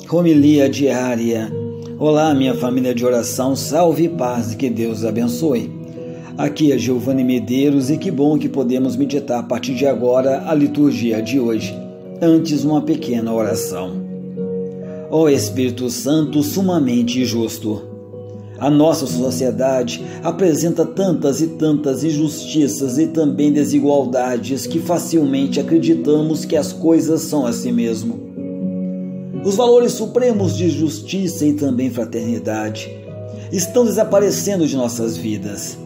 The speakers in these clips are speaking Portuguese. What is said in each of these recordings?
Homilia diária. Olá, minha família de oração, salve e paz, que Deus abençoe. Aqui é Giovanni Medeiros e que bom que podemos meditar a partir de agora a liturgia de hoje. Antes, uma pequena oração. Ó Espírito Santo sumamente justo, a nossa sociedade apresenta tantas e tantas injustiças e também desigualdades que facilmente acreditamos que as coisas são assim mesmo. Os valores supremos de justiça e também fraternidade estão desaparecendo de nossas vidas.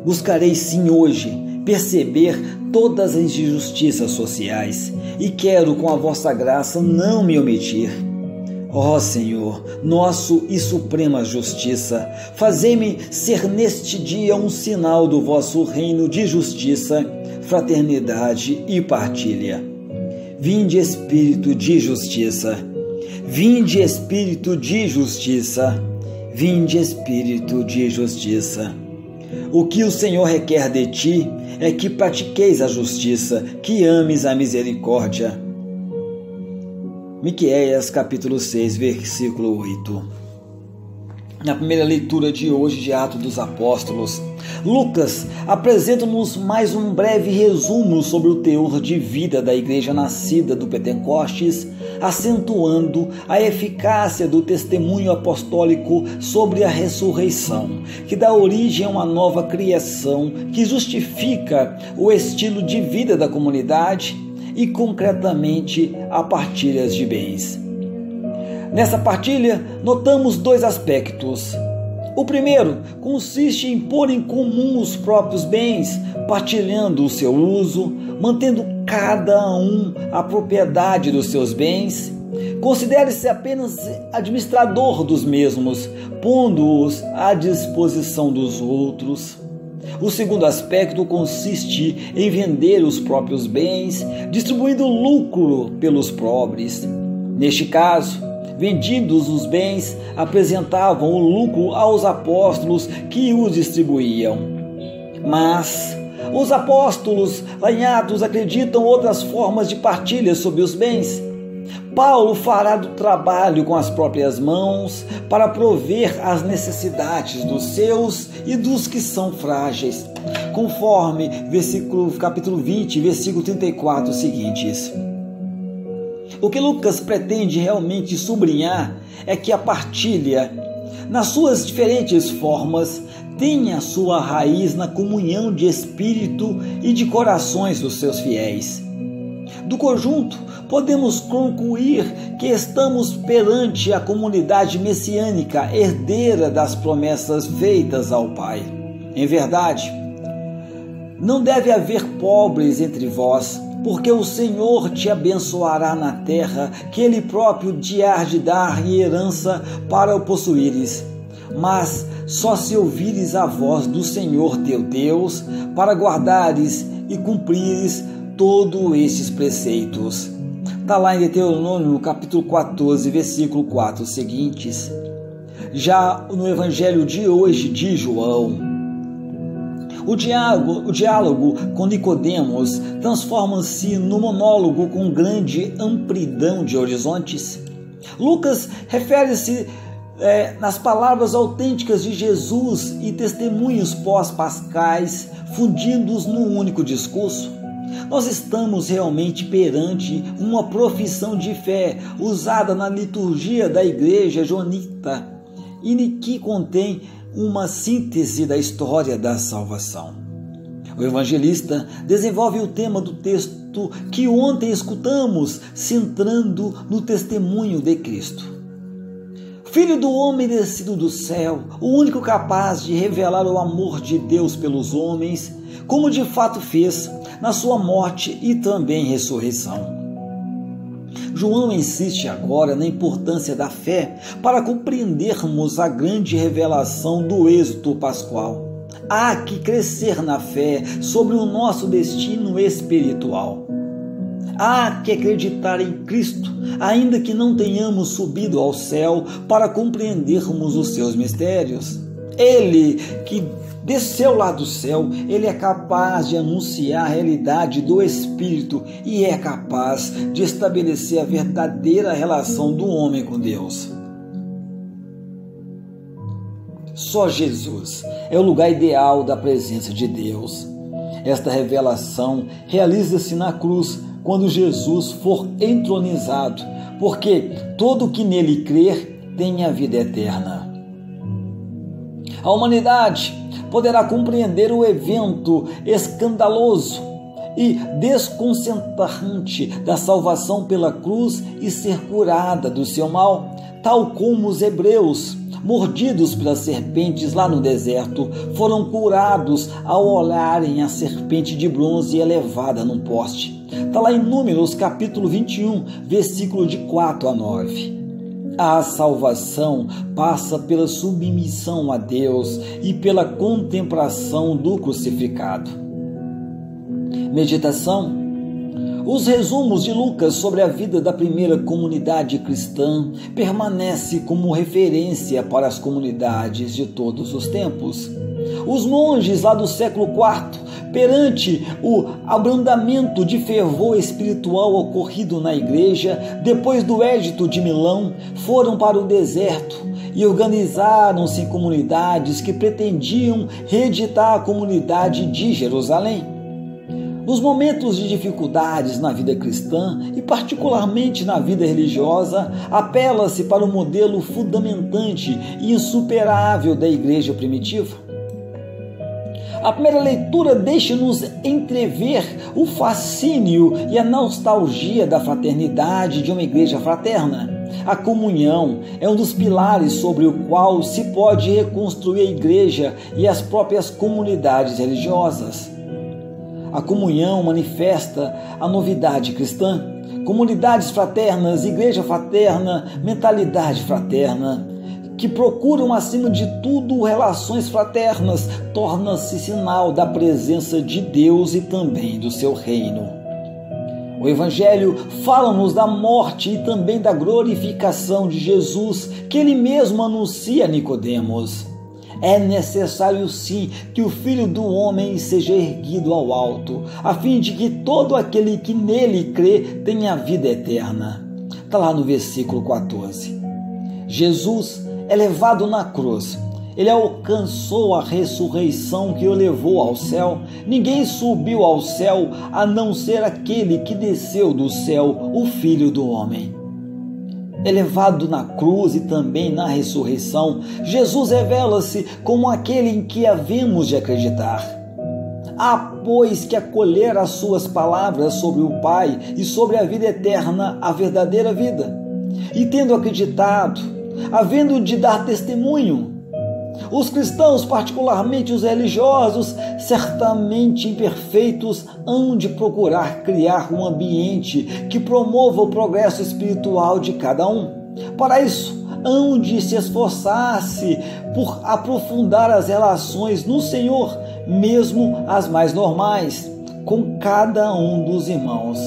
Buscarei sim hoje perceber todas as injustiças sociais e quero com a vossa graça não me omitir. Ó Senhor, nosso e suprema justiça, fazei-me ser neste dia um sinal do vosso reino de justiça, fraternidade e partilha. Vinde Espírito de justiça, vinde Espírito de justiça, vinde Espírito de justiça. O que o Senhor requer de ti é que pratiqueis a justiça, que ames a misericórdia. Miqueias capítulo 6, versículo 8. Na primeira leitura de hoje de Atos dos Apóstolos, Lucas apresenta-nos mais um breve resumo sobre o teor de vida da igreja nascida do Pentecostes, acentuando a eficácia do testemunho apostólico sobre a ressurreição, que dá origem a uma nova criação que justifica o estilo de vida da comunidade e concretamente a partilha de bens. Nessa partilha, notamos dois aspectos. O primeiro consiste em pôr em comum os próprios bens, partilhando o seu uso, mantendo cada um a propriedade dos seus bens. Considere-se apenas administrador dos mesmos, pondo-os à disposição dos outros. O segundo aspecto consiste em vender os próprios bens, distribuindo lucro pelos pobres. Neste caso, vendidos os bens, apresentavam o lucro aos apóstolos que os distribuíam. Mas os apóstolos lá em Atos acreditam outras formas de partilha sobre os bens. Paulo fará do trabalho com as próprias mãos para prover as necessidades dos seus e dos que são frágeis, conforme capítulo 20, versículo 34 seguintes. O que Lucas pretende realmente sublinhar é que a partilha, nas suas diferentes formas, tem a sua raiz na comunhão de espírito e de corações dos seus fiéis. Do conjunto, podemos concluir que estamos perante a comunidade messiânica, herdeira das promessas feitas ao Pai. Em verdade, não deve haver pobres entre vós, porque o Senhor te abençoará na terra, que Ele próprio te há de dar em herança para o possuíres. Mas só se ouvires a voz do Senhor teu Deus, para guardares e cumprires todos estes preceitos. Está lá em Deuteronômio capítulo 14, versículo 4 seguintes. Já no Evangelho de hoje de João, o diálogo com Nicodemos transforma-se no monólogo com grande amplidão de horizontes. Lucas refere-se nas palavras autênticas de Jesus e testemunhos pós-pascais, fundidos num único discurso. Nós estamos realmente perante uma profissão de fé usada na liturgia da igreja joanita e que contém uma síntese da história da salvação. O evangelista desenvolve o tema do texto que ontem escutamos, centrando no testemunho de Cristo. Filho do homem descido do céu, o único capaz de revelar o amor de Deus pelos homens, como de fato fez na sua morte e também ressurreição. João insiste agora na importância da fé para compreendermos a grande revelação do êxito pascual. Há que crescer na fé sobre o nosso destino espiritual. Há que acreditar em Cristo, ainda que não tenhamos subido ao céu para compreendermos os seus mistérios. Ele que desceu lá do céu, ele é capaz de anunciar a realidade do Espírito e é capaz de estabelecer a verdadeira relação do homem com Deus. Só Jesus é o lugar ideal da presença de Deus. Esta revelação realiza-se na cruz quando Jesus for entronizado, porque todo que nele crer tem a vida eterna. A humanidade poderá compreender o evento escandaloso e desconcertante da salvação pela cruz e ser curada do seu mal, tal como os hebreus, mordidos pelas serpentes lá no deserto, foram curados ao olharem a serpente de bronze elevada num poste. Está lá em Números capítulo 21, versículo de 4 a 9. A salvação passa pela submissão a Deus e pela contemplação do crucificado. Meditação. Os resumos de Lucas sobre a vida da primeira comunidade cristã permanecem como referência para as comunidades de todos os tempos. Os monges lá do século IV, perante o abrandamento de fervor espiritual ocorrido na igreja, depois do Edito de Milão, foram para o deserto e organizaram-se em comunidades que pretendiam reeditar a comunidade de Jerusalém. Nos momentos de dificuldades na vida cristã e particularmente na vida religiosa, apela-se para o modelo fundamentante e insuperável da igreja primitiva. A primeira leitura deixa-nos entrever o fascínio e a nostalgia da fraternidade de uma igreja fraterna. A comunhão é um dos pilares sobre o qual se pode reconstruir a igreja e as próprias comunidades religiosas. A comunhão manifesta a novidade cristã, comunidades fraternas, igreja fraterna, mentalidade fraterna, que procuram acima de tudo relações fraternas, torna-se sinal da presença de Deus e também do seu reino. O Evangelho fala-nos da morte e também da glorificação de Jesus, que ele mesmo anuncia a Nicodemos. É necessário sim que o Filho do Homem seja erguido ao alto, a fim de que todo aquele que nele crê tenha vida eterna. Está lá no versículo 14. Jesus é levado na cruz. Ele alcançou a ressurreição que o levou ao céu. Ninguém subiu ao céu a não ser aquele que desceu do céu, o Filho do Homem. Elevado na cruz e também na ressurreição, Jesus revela-se como aquele em que havemos de acreditar. Há, pois, que acolher as suas palavras sobre o Pai e sobre a vida eterna, a verdadeira vida. E tendo acreditado, havendo de dar testemunho, os cristãos, particularmente os religiosos, certamente imperfeitos, hão de procurar criar um ambiente que promova o progresso espiritual de cada um. Para isso, hão de se esforçar-se por aprofundar as relações no Senhor, mesmo as mais normais, com cada um dos irmãos.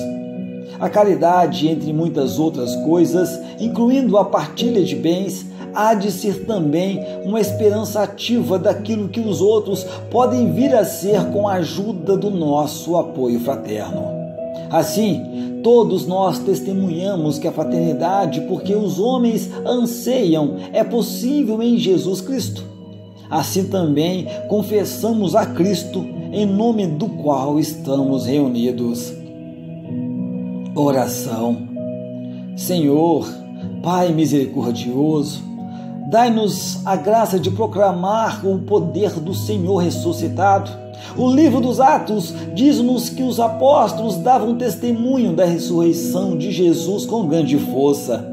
A caridade, entre muitas outras coisas, incluindo a partilha de bens, há de ser também uma esperança ativa daquilo que os outros podem vir a ser com a ajuda do nosso apoio fraterno. Assim, todos nós testemunhamos que a fraternidade, porque os homens anseiam, é possível em Jesus Cristo. Assim também confessamos a Cristo, em nome do qual estamos reunidos. Oração. Senhor, Pai misericordioso, dai-nos a graça de proclamar o poder do Senhor ressuscitado. O livro dos Atos diz-nos que os apóstolos davam testemunho da ressurreição de Jesus com grande força.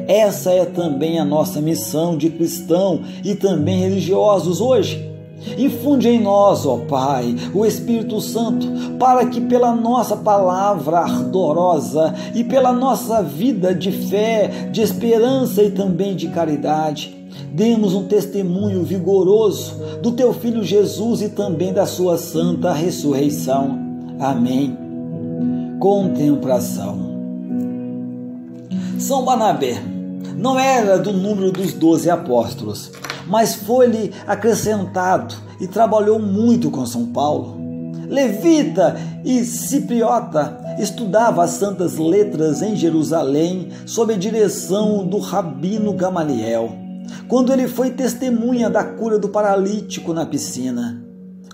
Essa é também a nossa missão de cristão e também religiosos hoje. Infunde em nós, ó Pai, o Espírito Santo, para que pela nossa palavra ardorosa e pela nossa vida de fé, de esperança e também de caridade, demos um testemunho vigoroso do Teu Filho Jesus e também da Sua santa ressurreição. Amém. Contemplação. São Barnabé não era do número dos 12 apóstolos, mas foi-lhe acrescentado e trabalhou muito com São Paulo. Levita e cipriota, estudava as santas letras em Jerusalém sob a direção do rabino Gamaliel, quando ele foi testemunha da cura do paralítico na piscina.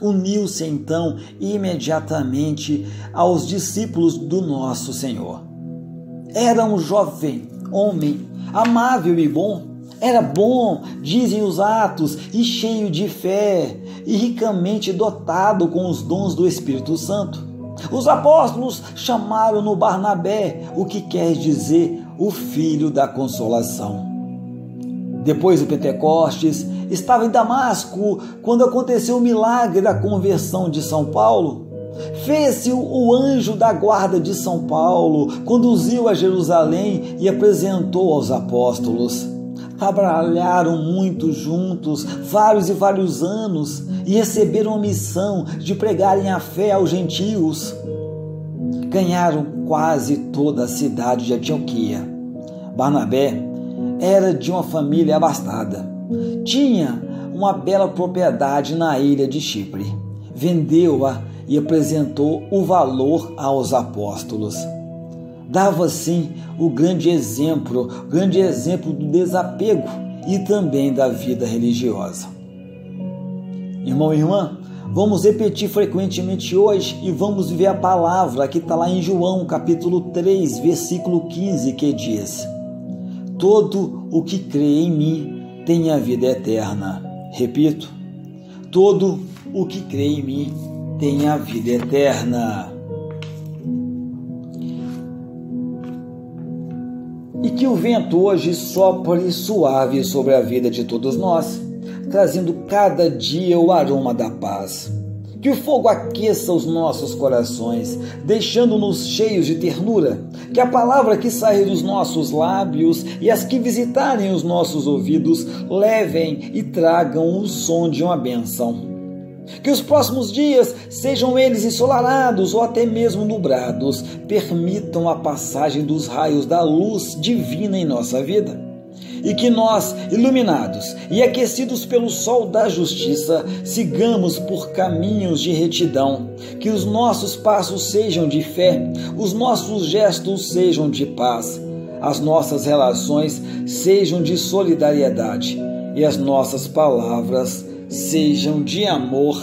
Uniu-se então imediatamente aos discípulos do nosso Senhor. Era um jovem homem, amável e bom. Era bom, dizem os Atos, e cheio de fé, e ricamente dotado com os dons do Espírito Santo. Os apóstolos chamaram-no Barnabé, o que quer dizer o filho da consolação. Depois do Pentecostes, estava em Damasco quando aconteceu o milagre da conversão de São Paulo. Fez-se o anjo da guarda de São Paulo, conduziu a Jerusalém e apresentou aos apóstolos. Trabalharam muito juntos, vários e vários anos, e receberam a missão de pregarem a fé aos gentios. Ganharam quase toda a cidade de Antioquia. Barnabé era de uma família abastada. Tinha uma bela propriedade na ilha de Chipre. Vendeu-a e apresentou o valor aos apóstolos. Dava assim o grande exemplo do desapego e também da vida religiosa. Irmão e irmã, vamos repetir frequentemente hoje e vamos ver a palavra que está lá em João capítulo 3, versículo 15, que diz: todo o que crê em mim tem a vida eterna. Repito, todo o que crê em mim tem a vida eterna. E que o vento hoje sopre suave sobre a vida de todos nós, trazendo cada dia o aroma da paz. Que o fogo aqueça os nossos corações, deixando-nos cheios de ternura. Que a palavra que sair dos nossos lábios e as que visitarem os nossos ouvidos levem e tragam o som de uma bênção. Que os próximos dias, sejam eles ensolarados ou até mesmo nubrados, permitam a passagem dos raios da luz divina em nossa vida. E que nós, iluminados e aquecidos pelo sol da justiça, sigamos por caminhos de retidão. Que os nossos passos sejam de fé, os nossos gestos sejam de paz, as nossas relações sejam de solidariedade e as nossas palavras sejam de amor.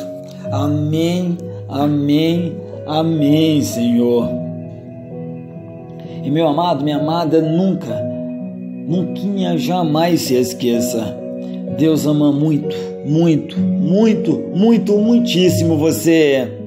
Amém, amém, amém, Senhor. E meu amado, minha amada, nunca, jamais se esqueça. Deus ama muito, muito, muito, muito, muitíssimo você.